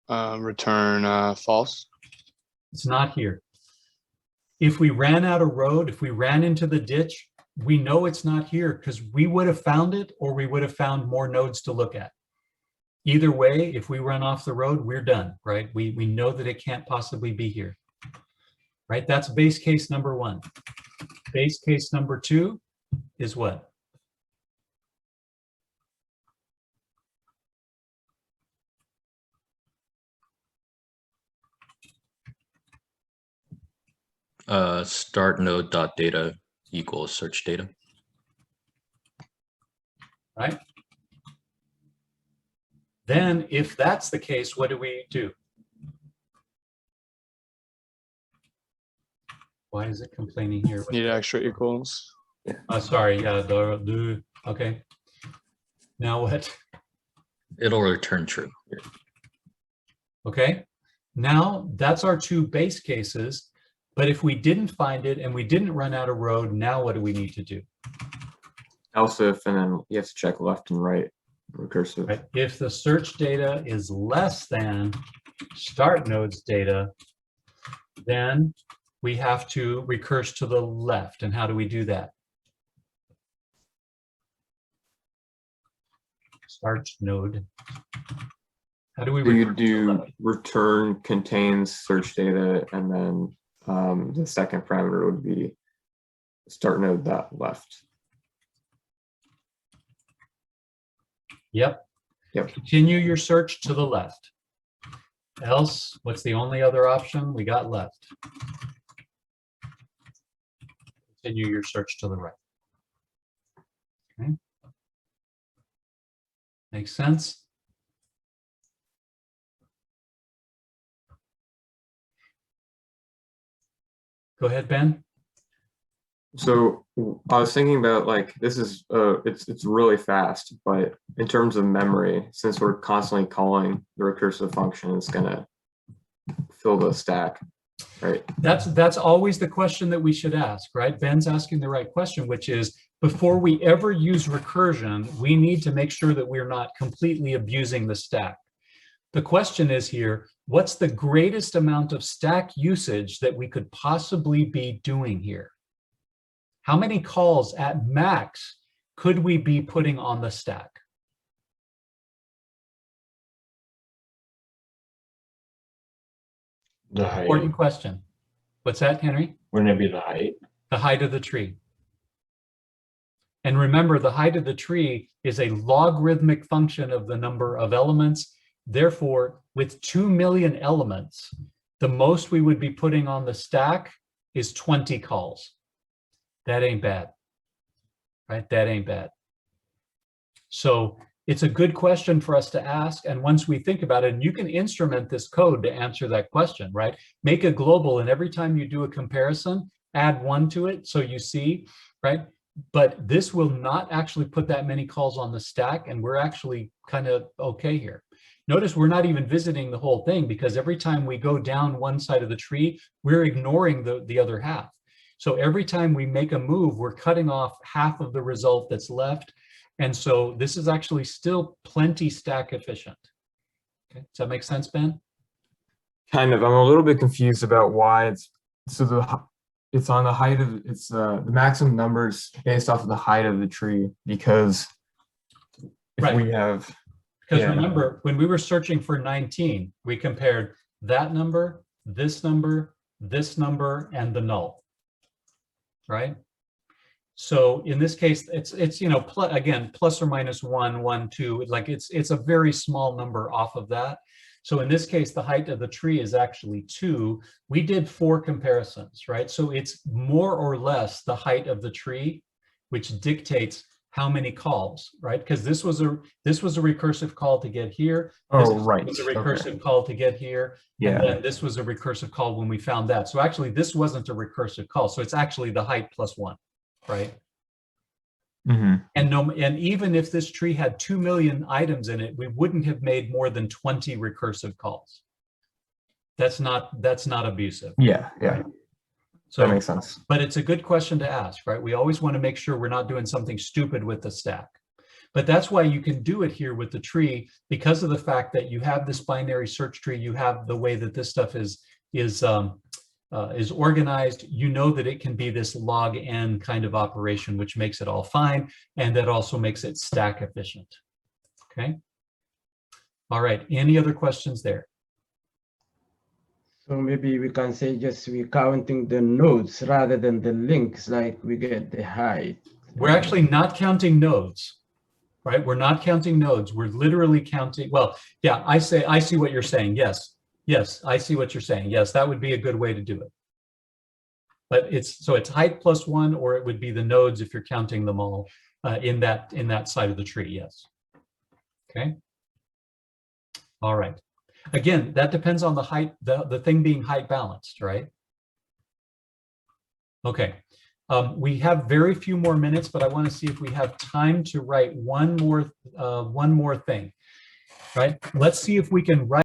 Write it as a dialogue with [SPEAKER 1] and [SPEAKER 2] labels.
[SPEAKER 1] Return false.
[SPEAKER 2] It's not here. If we ran out of road, if we ran into the ditch, we know it's not here because we would have found it or we would have found more nodes to look at. Either way, if we run off the road, we're done, right? We know that it can't possibly be here, right? That's base case number one. Base case number two is what?
[SPEAKER 3] Start node dot data equals search data.
[SPEAKER 2] Right? Then if that's the case, what do we do? Why is it complaining here?
[SPEAKER 1] Need extra equals.
[SPEAKER 2] Sorry, yeah, okay. Now what?
[SPEAKER 3] It'll return true.
[SPEAKER 2] Okay, now that's our two base cases. But if we didn't find it and we didn't run out of road, now what do we need to do?
[SPEAKER 4] Else if, and then you have to check left and right, recursive.
[SPEAKER 2] Right? If the search data is less than start node's data, then we have to recurse to the left. And how do we do that? Start node. How do we
[SPEAKER 4] So you do return contains search data, and then the second parameter would be start node dot left.
[SPEAKER 2] Yep.
[SPEAKER 4] Yep.
[SPEAKER 2] Continue your search to the left. Else, what's the only other option we got left? Continue your search to the right. Okay. Makes sense? Go ahead, Ben.
[SPEAKER 4] So I was thinking about, like, this is it's really fast, but in terms of memory, since we're constantly calling the recursive function, it's gonna fill the stack, right?
[SPEAKER 2] That's always the question that we should ask, right? Ben's asking the right question, which is, before we ever use recursion, we need to make sure that we're not completely abusing the stack. The question is here, what's the greatest amount of stack usage that we could possibly be doing here? How many calls at max could we be putting on the stack?
[SPEAKER 5] The height.
[SPEAKER 2] Important question. What's that, Henry?
[SPEAKER 5] Wouldn't it be the height?
[SPEAKER 2] The height of the tree. And remember, the height of the tree is a logarithmic function of the number of elements. Therefore, with 2 million elements, the most we would be putting on the stack is 20 calls. That ain't bad, right? That ain't bad. So it's a good question for us to ask. And once we think about it, and you can instrument this code to answer that question, right? Make a global, and every time you do a comparison, add 1 to it so you see, right? But this will not actually put that many calls on the stack, and we're actually kind of okay here. Notice we're not even visiting the whole thing, because every time we go down one side of the tree, we're ignoring the other half. So every time we make a move, we're cutting off half of the result that's left. And so this is actually still plenty stack efficient. Okay, does that make sense, Ben?
[SPEAKER 4] Kind of. I'm a little bit confused about why it's it's on the height of the maximum numbers based off of the height of the tree, because if we have,
[SPEAKER 2] because remember, when we were searching for 19, we compared that number, this number, and the null, right? So in this case, it's you know, again, plus or minus 1, 1, 2, like it's a very small number off of that. So in this case, the height of the tree is actually 2. We did 4 comparisons, right? So it's more or less the height of the tree, which dictates how many calls, right? Because this was a recursive call to get here. This was a recursive call to get here.
[SPEAKER 4] Yeah.
[SPEAKER 2] And then this was a recursive call when we found that. So actually, this wasn't a recursive call. So it's actually the height plus 1, right?
[SPEAKER 4] Mm-hmm.
[SPEAKER 2] And even if this tree had 2 million items in it, we wouldn't have made more than 20 recursive calls. That's not abusive.
[SPEAKER 4] Yeah, yeah.
[SPEAKER 2] Right? So
[SPEAKER 4] that makes sense.
[SPEAKER 2] But it's a good question to ask, right? We always want to make sure we're not doing something stupid with the stack. But that's why you can do it here with the tree, because of the fact that you have this binary search tree, you have the way that this stuff is organized. You know that it can be this log n kind of operation, which makes it all fine, and that also makes it stack efficient. Okay. All right. Any other questions there?
[SPEAKER 5] So maybe we can say just we're counting the nodes rather than the links, like we get the height.
[SPEAKER 2] We're actually not counting nodes, right? We're not counting nodes. We're literally counting. Well, yeah, I see what you're saying. Yes. Yes, I see what you're saying. Yes, that would be a good way to do it. But it's height plus 1, or it would be the nodes if you're counting them all in that side of the tree. Yes. Okay. All right. Again, that depends on the height, the thing being height balanced, right? Okay. We have very few more minutes, but I want to see if we have time to write one more thing, right? Let's see if we can write